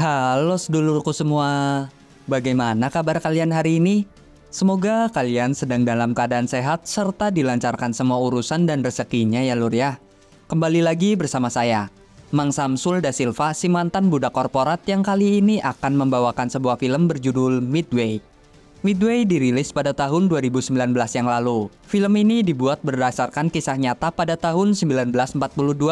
Halo sedulurku semua, bagaimana kabar kalian hari ini? Semoga kalian sedang dalam keadaan sehat serta dilancarkan semua urusan dan rezekinya ya lur ya. Kembali lagi bersama saya, Mang Samsul Da Silva, si mantan budak korporat yang kali ini akan membawakan sebuah film berjudul Midway. Midway dirilis pada tahun 2019 yang lalu. Film ini dibuat berdasarkan kisah nyata pada tahun 1942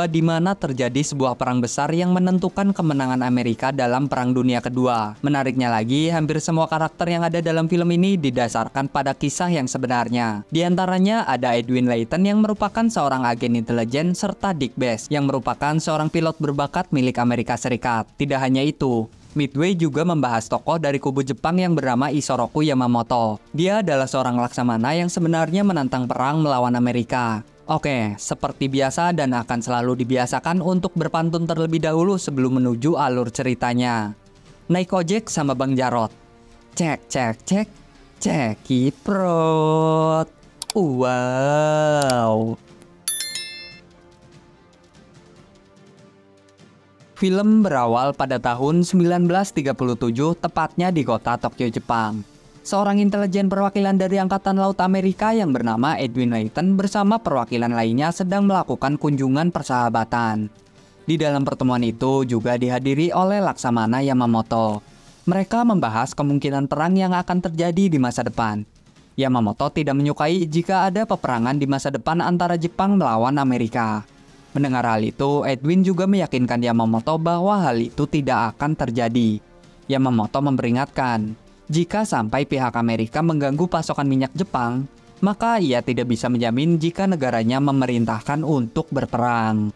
di mana terjadi sebuah perang besar yang menentukan kemenangan Amerika dalam Perang Dunia Kedua. Menariknya lagi, hampir semua karakter yang ada dalam film ini didasarkan pada kisah yang sebenarnya. Di antaranya ada Edwin Layton yang merupakan seorang agen intelijen serta Dick Bass yang merupakan seorang pilot berbakat milik Amerika Serikat. Tidak hanya itu, Midway juga membahas tokoh dari kubu Jepang yang bernama Isoroku Yamamoto. Dia adalah seorang laksamana yang sebenarnya menantang perang melawan Amerika. Oke, seperti biasa dan akan selalu dibiasakan untuk berpantun terlebih dahulu sebelum menuju alur ceritanya. Naik ojek sama Bang Jarot. Cek, cekiprot. Wow. Film berawal pada tahun 1937, tepatnya di kota Tokyo, Jepang. Seorang intelijen perwakilan dari Angkatan Laut Amerika yang bernama Edwin Layton bersama perwakilan lainnya sedang melakukan kunjungan persahabatan. Di dalam pertemuan itu juga dihadiri oleh Laksamana Yamamoto. Mereka membahas kemungkinan perang yang akan terjadi di masa depan. Yamamoto tidak menyukai jika ada peperangan di masa depan antara Jepang melawan Amerika. Mendengar hal itu, Edwin juga meyakinkan Yamamoto bahwa hal itu tidak akan terjadi. Yamamoto memperingatkan, jika sampai pihak Amerika mengganggu pasokan minyak Jepang, maka ia tidak bisa menjamin jika negaranya memerintahkan untuk berperang.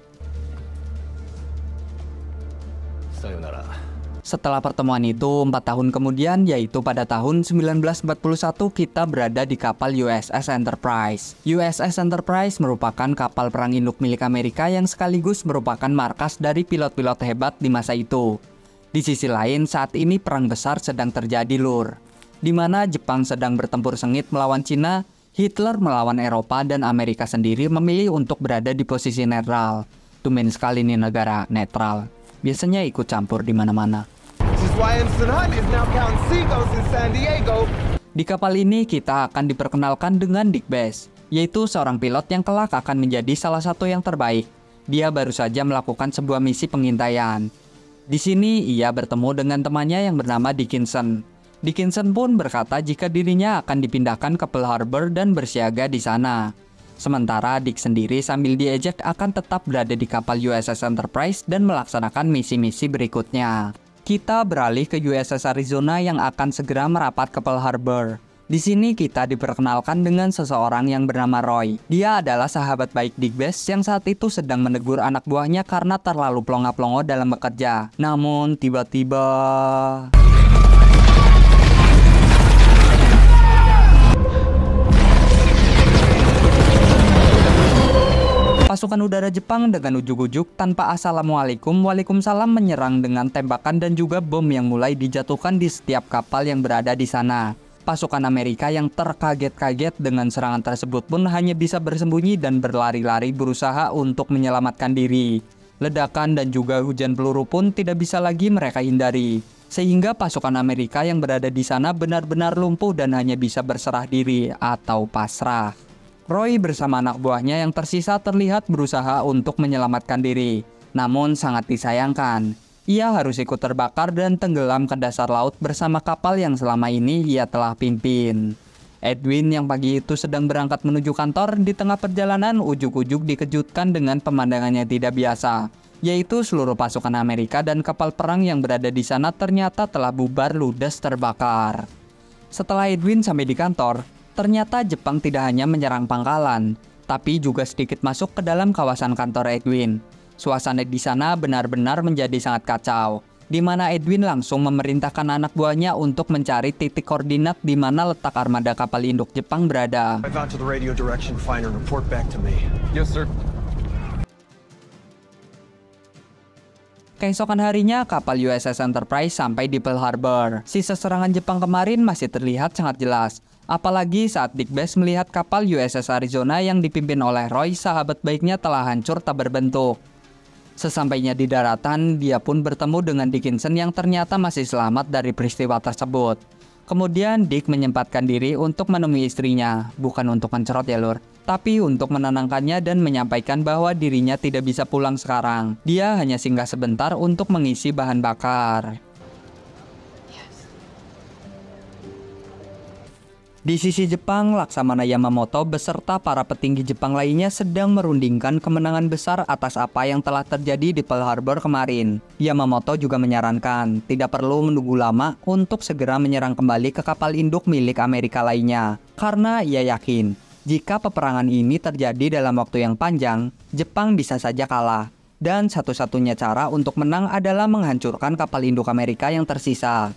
Sayonara. Setelah pertemuan itu, 4 tahun kemudian, yaitu pada tahun 1941, kita berada di kapal USS Enterprise. USS Enterprise merupakan kapal perang induk milik Amerika yang sekaligus merupakan markas dari pilot-pilot hebat di masa itu. Di sisi lain, saat ini perang besar sedang terjadi lur, di mana Jepang sedang bertempur sengit melawan Cina, Hitler melawan Eropa, dan Amerika sendiri memilih untuk berada di posisi netral. Tumben sekali nih negara netral, biasanya ikut campur di mana-mana. Di kapal ini kita akan diperkenalkan dengan Dick Bass, yaitu seorang pilot yang kelak akan menjadi salah satu yang terbaik. Dia baru saja melakukan sebuah misi pengintaian. Di sini ia bertemu dengan temannya yang bernama Dickinson. Dickinson pun berkata jika dirinya akan dipindahkan ke Pearl Harbor dan bersiaga di sana. Sementara Dick sendiri sambil diejek akan tetap berada di kapal USS Enterprise dan melaksanakan misi-misi berikutnya. Kita beralih ke USS Arizona yang akan segera merapat ke Pearl Harbor. Di sini kita diperkenalkan dengan seseorang yang bernama Roy. Dia adalah sahabat baik Dick Bass yang saat itu sedang menegur anak buahnya karena terlalu plonga-plongo dalam bekerja. Namun tiba-tiba pasukan udara Jepang dengan ujuk-ujuk tanpa assalamualaikum waalaikumsalam menyerang dengan tembakan dan juga bom yang mulai dijatuhkan di setiap kapal yang berada di sana. Pasukan Amerika yang terkaget-kaget dengan serangan tersebut pun hanya bisa bersembunyi dan berlari-lari berusaha untuk menyelamatkan diri. Ledakan dan juga hujan peluru pun tidak bisa lagi mereka hindari. Sehingga pasukan Amerika yang berada di sana benar-benar lumpuh dan hanya bisa berserah diri atau pasrah. Roy bersama anak buahnya yang tersisa terlihat berusaha untuk menyelamatkan diri. Namun sangat disayangkan, ia harus ikut terbakar dan tenggelam ke dasar laut bersama kapal yang selama ini ia telah pimpin. Edwin yang pagi itu sedang berangkat menuju kantor, di tengah perjalanan ujuk-ujuk dikejutkan dengan pemandangan yang tidak biasa, yaitu seluruh pasukan Amerika dan kapal perang yang berada di sana ternyata telah bubar ludes terbakar. Setelah Edwin sampai di kantor, ternyata Jepang tidak hanya menyerang pangkalan, tapi juga sedikit masuk ke dalam kawasan kantor Edwin. Suasana di sana benar-benar menjadi sangat kacau, di mana Edwin langsung memerintahkan anak buahnya untuk mencari titik koordinat di mana letak armada kapal induk Jepang berada. Keesokan harinya, kapal USS Enterprise sampai di Pearl Harbor. Sisa serangan Jepang kemarin masih terlihat sangat jelas. Apalagi saat Dick Bass melihat kapal USS Arizona yang dipimpin oleh Roy, sahabat baiknya, telah hancur tak berbentuk. Sesampainya di daratan, dia pun bertemu dengan Dickinson yang ternyata masih selamat dari peristiwa tersebut. Kemudian Dick menyempatkan diri untuk menemui istrinya, bukan untuk mencerot ya lur, tapi untuk menenangkannya dan menyampaikan bahwa dirinya tidak bisa pulang sekarang. Dia hanya singgah sebentar untuk mengisi bahan bakar. Di sisi Jepang, Laksamana Yamamoto beserta para petinggi Jepang lainnya sedang merundingkan kemenangan besar atas apa yang telah terjadi di Pearl Harbor kemarin. Yamamoto juga menyarankan tidak perlu menunggu lama untuk segera menyerang kembali ke kapal induk milik Amerika lainnya. Karena ia yakin, jika peperangan ini terjadi dalam waktu yang panjang, Jepang bisa saja kalah. Dan satu-satunya cara untuk menang adalah menghancurkan kapal induk Amerika yang tersisa.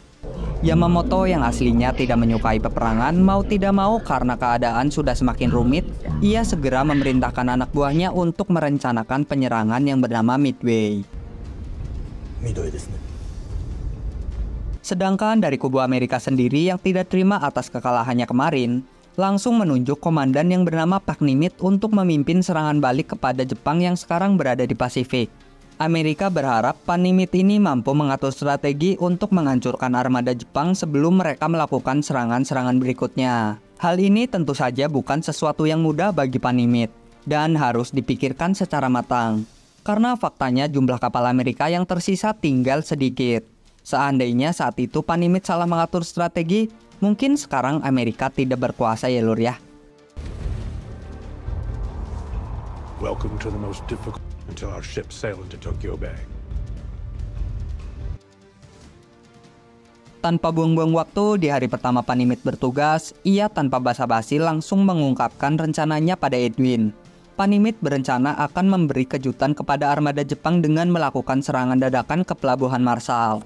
Yamamoto yang aslinya tidak menyukai peperangan mau tidak mau karena keadaan sudah semakin rumit, ia segera memerintahkan anak buahnya untuk merencanakan penyerangan yang bernama Midway. Sedangkan dari kubu Amerika sendiri yang tidak terima atas kekalahannya kemarin, langsung menunjuk komandan yang bernama Pak Nimitz untuk memimpin serangan balik kepada Jepang yang sekarang berada di Pasifik. Amerika berharap Pak Nimitz ini mampu mengatur strategi untuk menghancurkan armada Jepang sebelum mereka melakukan serangan-serangan berikutnya. Hal ini tentu saja bukan sesuatu yang mudah bagi Pak Nimitz dan harus dipikirkan secara matang. Karena faktanya jumlah kapal Amerika yang tersisa tinggal sedikit. Seandainya saat itu Pak Nimitz salah mengatur strategi, mungkin sekarang Amerika tidak berkuasa ya lur ya. Welcome to the most difficult until our ship sail into Tokyo Bay. Tanpa buang-buang waktu, di hari pertama Pak Nimitz bertugas, ia tanpa basa-basi langsung mengungkapkan rencananya pada Edwin. Pak Nimitz berencana akan memberi kejutan kepada armada Jepang dengan melakukan serangan dadakan ke Pelabuhan Marshall.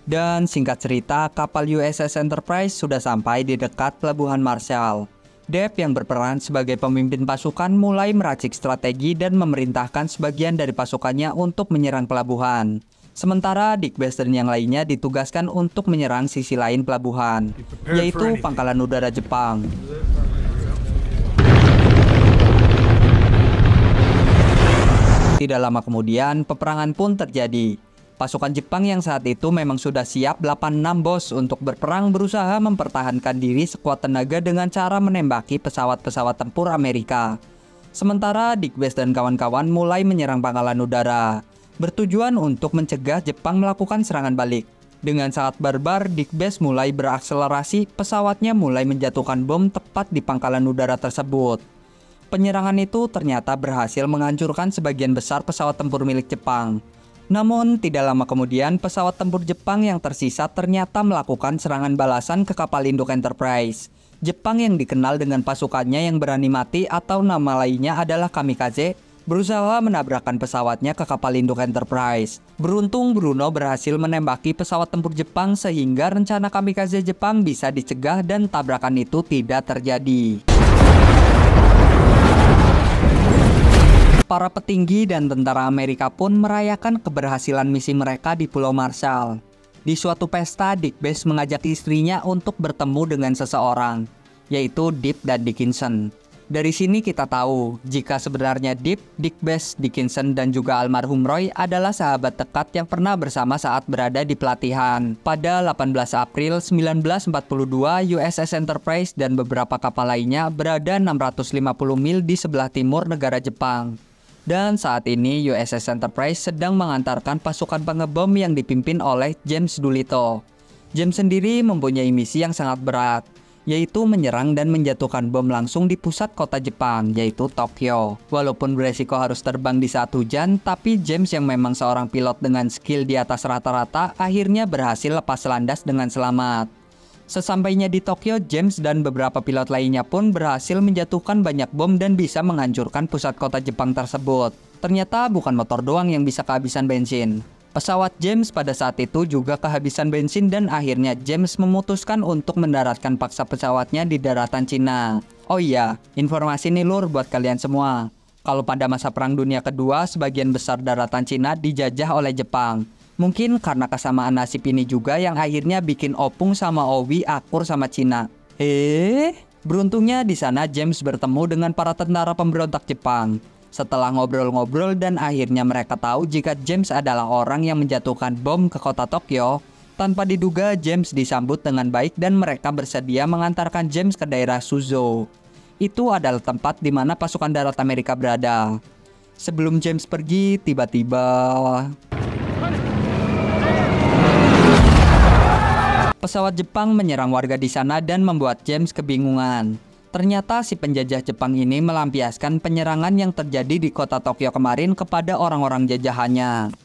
Dan singkat cerita, kapal USS Enterprise sudah sampai di dekat Pelabuhan Marshall. Deb yang berperan sebagai pemimpin pasukan mulai meracik strategi dan memerintahkan sebagian dari pasukannya untuk menyerang pelabuhan. Sementara Dick Best dan yang lainnya ditugaskan untuk menyerang sisi lain pelabuhan, yaitu Pangkalan Udara Jepang. Tidak lama kemudian, peperangan pun terjadi. Pasukan Jepang yang saat itu memang sudah siap 86 bos untuk berperang berusaha mempertahankan diri sekuat tenaga dengan cara menembaki pesawat-pesawat tempur Amerika. Sementara Dick Best dan kawan-kawan mulai menyerang pangkalan udara, bertujuan untuk mencegah Jepang melakukan serangan balik. Dengan sangat barbar, Dick Best mulai berakselerasi, pesawatnya mulai menjatuhkan bom tepat di pangkalan udara tersebut. Penyerangan itu ternyata berhasil menghancurkan sebagian besar pesawat tempur milik Jepang. Namun, tidak lama kemudian pesawat tempur Jepang yang tersisa ternyata melakukan serangan balasan ke kapal induk Enterprise. Jepang yang dikenal dengan pasukannya yang berani mati atau nama lainnya adalah kamikaze, berusaha menabrakkan pesawatnya ke kapal induk Enterprise. Beruntung Bruno berhasil menembaki pesawat tempur Jepang sehingga rencana kamikaze Jepang bisa dicegah dan tabrakan itu tidak terjadi. Para petinggi dan tentara Amerika pun merayakan keberhasilan misi mereka di Pulau Marshall. Di suatu pesta, Dick Best mengajak istrinya untuk bertemu dengan seseorang, yaitu Deep dan Dickinson. Dari sini kita tahu jika sebenarnya Deep, Dick Best, Dickinson, dan juga almarhum Roy adalah sahabat dekat yang pernah bersama saat berada di pelatihan. Pada 18 April 1942, USS Enterprise dan beberapa kapal lainnya berada 650 mil di sebelah timur negara Jepang. Dan saat ini USS Enterprise sedang mengantarkan pasukan pengebom yang dipimpin oleh James Doolittle. James sendiri mempunyai misi yang sangat berat, yaitu menyerang dan menjatuhkan bom langsung di pusat kota Jepang, yaitu Tokyo. Walaupun beresiko harus terbang di saat hujan, tapi James yang memang seorang pilot dengan skill di atas rata-rata akhirnya berhasil lepas landas dengan selamat. Sesampainya di Tokyo, James dan beberapa pilot lainnya pun berhasil menjatuhkan banyak bom dan bisa menghancurkan pusat kota Jepang tersebut. Ternyata bukan motor doang yang bisa kehabisan bensin. Pesawat James pada saat itu juga kehabisan bensin dan akhirnya James memutuskan untuk mendaratkan paksa pesawatnya di daratan Cina. Oh iya, informasi nih lur buat kalian semua. Kalau pada masa Perang Dunia Kedua, sebagian besar daratan Cina dijajah oleh Jepang. Mungkin karena kesamaan nasib ini juga yang akhirnya bikin Opung sama Owi akur sama Cina. Beruntungnya di sana James bertemu dengan para tentara pemberontak Jepang. Setelah ngobrol-ngobrol dan akhirnya mereka tahu jika James adalah orang yang menjatuhkan bom ke kota Tokyo, tanpa diduga James disambut dengan baik dan mereka bersedia mengantarkan James ke daerah Suzhou. Itu adalah tempat di mana pasukan darat Amerika berada. Sebelum James pergi, tiba-tiba pesawat Jepang menyerang warga di sana dan membuat James kebingungan. Ternyata si penjajah Jepang ini melampiaskan penyerangan yang terjadi di kota Tokyo kemarin kepada orang-orang jajahannya.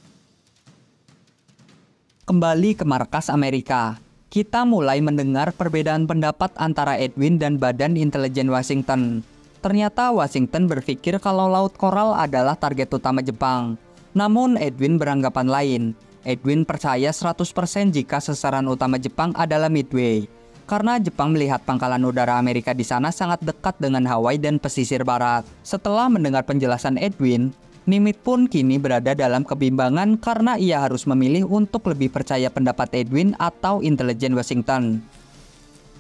Kembali ke markas Amerika, kita mulai mendengar perbedaan pendapat antara Edwin dan Badan Intelijen Washington. Ternyata Washington berpikir kalau Laut Coral adalah target utama Jepang. Namun Edwin beranggapan lain. Edwin percaya 100% jika sasaran utama Jepang adalah Midway. Karena Jepang melihat pangkalan udara Amerika di sana sangat dekat dengan Hawaii dan pesisir barat. Setelah mendengar penjelasan Edwin, Nimitz pun kini berada dalam kebimbangan karena ia harus memilih untuk lebih percaya pendapat Edwin atau intelijen Washington.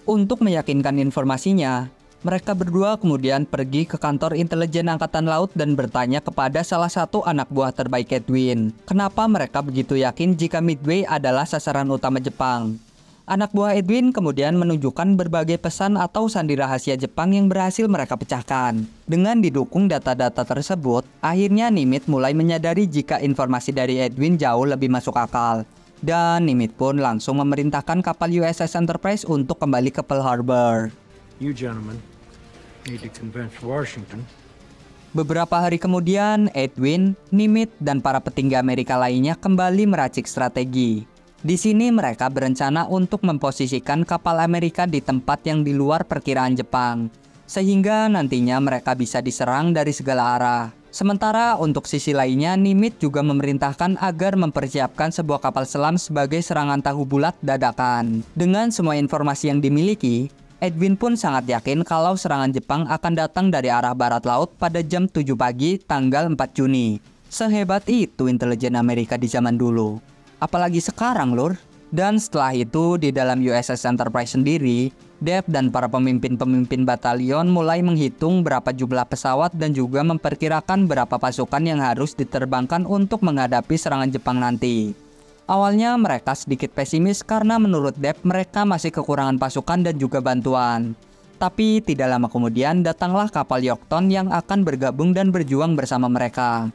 Untuk meyakinkan informasinya, mereka berdua kemudian pergi ke kantor intelijen Angkatan Laut dan bertanya kepada salah satu anak buah terbaik Edwin, kenapa mereka begitu yakin jika Midway adalah sasaran utama Jepang. Anak buah Edwin kemudian menunjukkan berbagai pesan atau sandi rahasia Jepang yang berhasil mereka pecahkan. Dengan didukung data-data tersebut, akhirnya Nimitz mulai menyadari jika informasi dari Edwin jauh lebih masuk akal. Dan Nimitz pun langsung memerintahkan kapal USS Enterprise untuk kembali ke Pearl Harbor. You gentlemen need to convince Washington. Beberapa hari kemudian, Edwin, Nimitz, dan para petinggi Amerika lainnya kembali meracik strategi. Di sini mereka berencana untuk memposisikan kapal Amerika di tempat yang di luar perkiraan Jepang, sehingga nantinya mereka bisa diserang dari segala arah. Sementara untuk sisi lainnya, Nimitz juga memerintahkan agar mempersiapkan sebuah kapal selam sebagai serangan tahu bulat dadakan. Dengan semua informasi yang dimiliki, Edwin pun sangat yakin kalau serangan Jepang akan datang dari arah barat laut pada jam 7 pagi tanggal 4 Juni. Sehebat itu intelijen Amerika di zaman dulu. Apalagi sekarang, lur. Dan setelah itu di dalam USS Enterprise sendiri, Dave dan para pemimpin-pemimpin batalion mulai menghitung berapa jumlah pesawat dan juga memperkirakan berapa pasukan yang harus diterbangkan untuk menghadapi serangan Jepang nanti. Awalnya mereka sedikit pesimis karena menurut Dave mereka masih kekurangan pasukan dan juga bantuan. Tapi tidak lama kemudian datanglah kapal Yorktown yang akan bergabung dan berjuang bersama mereka.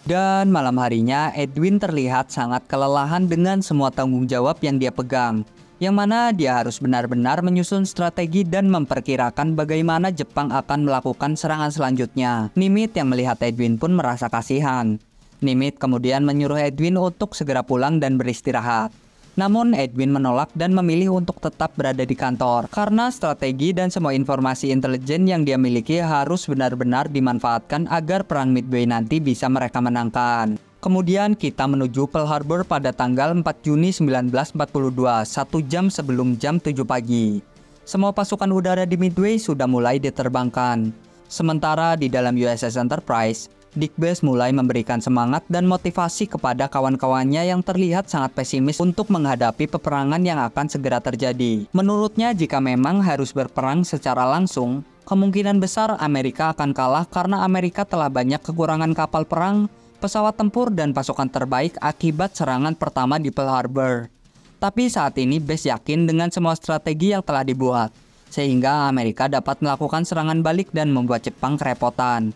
Dan malam harinya Edwin terlihat sangat kelelahan dengan semua tanggung jawab yang dia pegang. Yang mana dia harus benar-benar menyusun strategi dan memperkirakan bagaimana Jepang akan melakukan serangan selanjutnya. Nimitz yang melihat Edwin pun merasa kasihan. Nimitz kemudian menyuruh Edwin untuk segera pulang dan beristirahat. Namun Edwin menolak dan memilih untuk tetap berada di kantor karena strategi dan semua informasi intelijen yang dia miliki harus benar-benar dimanfaatkan agar perang Midway nanti bisa mereka menangkan. Kemudian kita menuju Pearl Harbor pada tanggal 4 Juni 1942, 1 jam sebelum jam 7 pagi. Semua pasukan udara di Midway sudah mulai diterbangkan. Sementara di dalam USS Enterprise, Dick Bass mulai memberikan semangat dan motivasi kepada kawan-kawannya yang terlihat sangat pesimis untuk menghadapi peperangan yang akan segera terjadi. Menurutnya jika memang harus berperang secara langsung, kemungkinan besar Amerika akan kalah karena Amerika telah banyak kekurangan kapal perang, pesawat tempur, dan pasukan terbaik akibat serangan pertama di Pearl Harbor. Tapi saat ini Bass yakin dengan semua strategi yang telah dibuat, sehingga Amerika dapat melakukan serangan balik dan membuat Jepang kerepotan.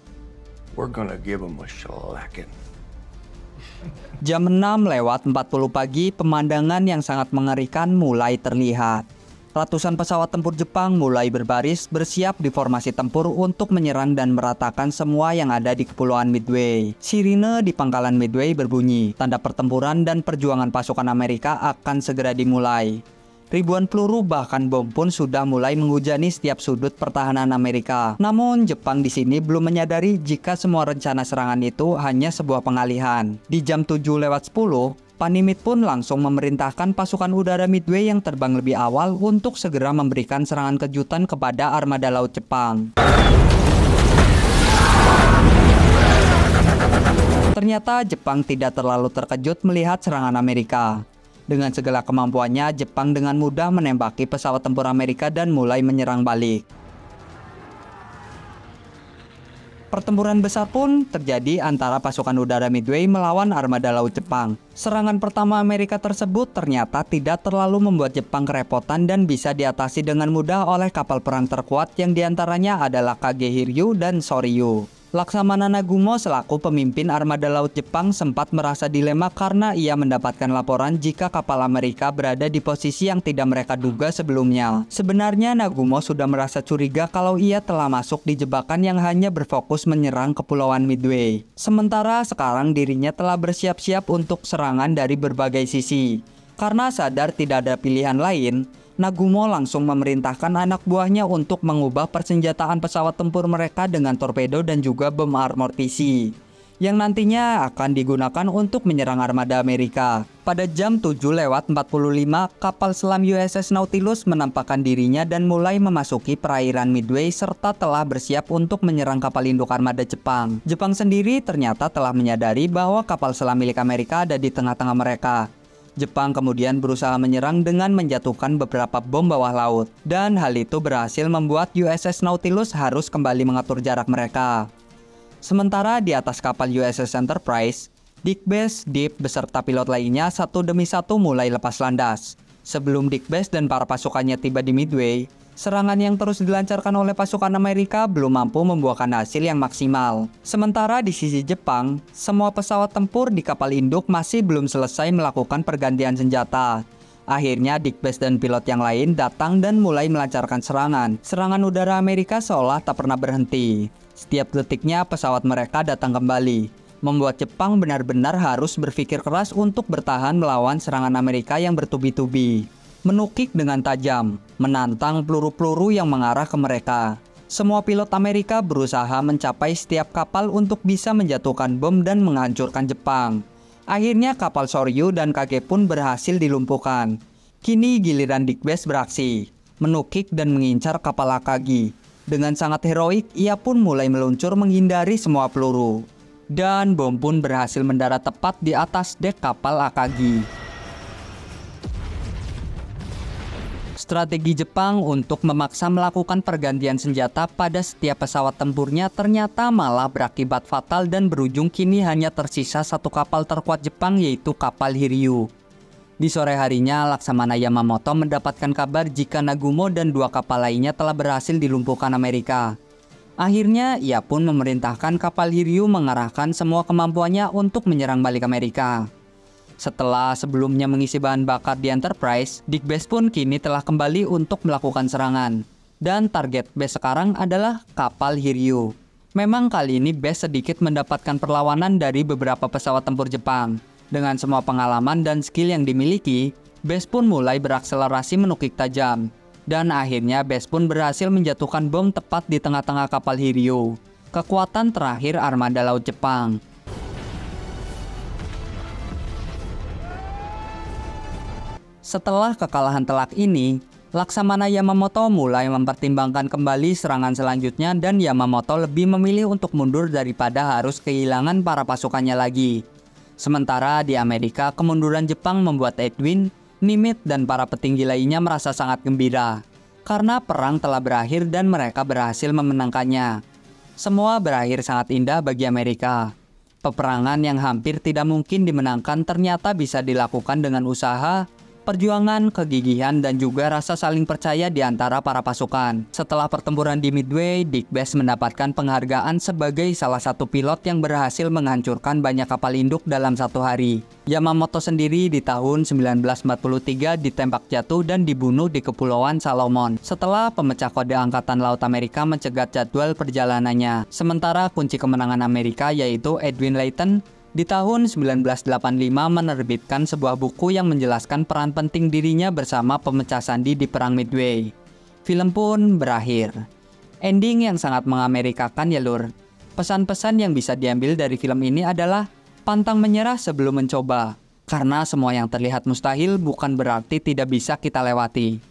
We're gonna give them a shellacking. Jam 6:40 pagi, pemandangan yang sangat mengerikan mulai terlihat. Ratusan pesawat tempur Jepang mulai berbaris bersiap di formasi tempur untuk menyerang dan meratakan semua yang ada di Kepulauan Midway. Sirine di pangkalan Midway berbunyi, tanda pertempuran dan perjuangan pasukan Amerika akan segera dimulai. Ribuan peluru bahkan bom pun sudah mulai menghujani setiap sudut pertahanan Amerika. Namun Jepang di sini belum menyadari jika semua rencana serangan itu hanya sebuah pengalihan. Di jam 7:10, Nimitz pun langsung memerintahkan pasukan udara Midway yang terbang lebih awal untuk segera memberikan serangan kejutan kepada armada laut Jepang. Ternyata Jepang tidak terlalu terkejut melihat serangan Amerika. Dengan segala kemampuannya, Jepang dengan mudah menembaki pesawat tempur Amerika dan mulai menyerang balik. Pertempuran besar pun terjadi antara pasukan udara Midway melawan armada laut Jepang. Serangan pertama Amerika tersebut ternyata tidak terlalu membuat Jepang kerepotan dan bisa diatasi dengan mudah oleh kapal perang terkuat yang diantaranya adalah Kage Hiryu dan Soryu. Laksamana Nagumo selaku pemimpin armada laut Jepang sempat merasa dilema karena ia mendapatkan laporan jika kapal Amerika berada di posisi yang tidak mereka duga sebelumnya. Sebenarnya Nagumo sudah merasa curiga kalau ia telah masuk di jebakan yang hanya berfokus menyerang Kepulauan Midway. Sementara sekarang dirinya telah bersiap-siap untuk serangan dari berbagai sisi. Karena sadar tidak ada pilihan lain, Nagumo langsung memerintahkan anak buahnya untuk mengubah persenjataan pesawat tempur mereka dengan torpedo dan juga bom armor PC yang nantinya akan digunakan untuk menyerang armada Amerika. Pada jam 7:45, kapal selam USS Nautilus menampakkan dirinya dan mulai memasuki perairan Midway serta telah bersiap untuk menyerang kapal induk armada Jepang. Jepang sendiri ternyata telah menyadari bahwa kapal selam milik Amerika ada di tengah-tengah mereka. Jepang kemudian berusaha menyerang dengan menjatuhkan beberapa bom bawah laut, dan hal itu berhasil membuat USS Nautilus harus kembali mengatur jarak mereka. Sementara di atas kapal USS Enterprise, Dick Bass, Deep beserta pilot lainnya satu demi satu mulai lepas landas. Sebelum Dick Bass dan para pasukannya tiba di Midway, serangan yang terus dilancarkan oleh pasukan Amerika belum mampu membuahkan hasil yang maksimal. Sementara di sisi Jepang, semua pesawat tempur di kapal induk masih belum selesai melakukan pergantian senjata. Akhirnya Dick Bass dan pilot yang lain datang dan mulai melancarkan serangan. Serangan udara Amerika seolah tak pernah berhenti. Setiap detiknya pesawat mereka datang kembali, membuat Jepang benar-benar harus berpikir keras untuk bertahan melawan serangan Amerika yang bertubi-tubi. Menukik dengan tajam, menantang peluru-peluru yang mengarah ke mereka. Semua pilot Amerika berusaha mencapai setiap kapal untuk bisa menjatuhkan bom dan menghancurkan Jepang. Akhirnya kapal Soryu dan Kage pun berhasil dilumpuhkan. Kini giliran Dick Bass beraksi, menukik dan mengincar kapal Akagi. Dengan sangat heroik, ia pun mulai meluncur menghindari semua peluru. Dan bom pun berhasil mendarat tepat di atas dek kapal Akagi. Strategi Jepang untuk memaksa melakukan pergantian senjata pada setiap pesawat tempurnya ternyata malah berakibat fatal dan berujung kini hanya tersisa satu kapal terkuat Jepang, yaitu kapal Hiryu. Di sore harinya, Laksamana Yamamoto mendapatkan kabar jika Nagumo dan dua kapal lainnya telah berhasil dilumpuhkan Amerika. Akhirnya, ia pun memerintahkan kapal Hiryu mengarahkan semua kemampuannya untuk menyerang balik Amerika. Setelah sebelumnya mengisi bahan bakar di Enterprise, Dick Bass pun kini telah kembali untuk melakukan serangan. Dan target Bass sekarang adalah kapal Hiryu. Memang kali ini Bass sedikit mendapatkan perlawanan dari beberapa pesawat tempur Jepang. Dengan semua pengalaman dan skill yang dimiliki, Bass pun mulai berakselerasi menukik tajam. Dan akhirnya Bass pun berhasil menjatuhkan bom tepat di tengah-tengah kapal Hiryu, kekuatan terakhir armada laut Jepang. Setelah kekalahan telak ini, Laksamana Yamamoto mulai mempertimbangkan kembali serangan selanjutnya dan Yamamoto lebih memilih untuk mundur daripada harus kehilangan para pasukannya lagi. Sementara di Amerika, kemunduran Jepang membuat Edwin, Nimitz, dan para petinggi lainnya merasa sangat gembira. Karena perang telah berakhir dan mereka berhasil memenangkannya. Semua berakhir sangat indah bagi Amerika. Peperangan yang hampir tidak mungkin dimenangkan ternyata bisa dilakukan dengan usaha, perjuangan, kegigihan, dan juga rasa saling percaya di antara para pasukan. Setelah pertempuran di Midway, Dick Bass mendapatkan penghargaan sebagai salah satu pilot yang berhasil menghancurkan banyak kapal induk dalam satu hari. Yamamoto sendiri di tahun 1943 ditembak jatuh dan dibunuh di Kepulauan Salomon setelah pemecah kode Angkatan Laut Amerika mencegat jadwal perjalanannya. Sementara kunci kemenangan Amerika yaitu Edwin Layton di tahun 1985 menerbitkan sebuah buku yang menjelaskan peran penting dirinya bersama pemecah sandi di Perang Midway. Film pun berakhir. Ending yang sangat mengamerikakan ya lur. Pesan-pesan yang bisa diambil dari film ini adalah pantang menyerah sebelum mencoba. Karena semua yang terlihat mustahil bukan berarti tidak bisa kita lewati.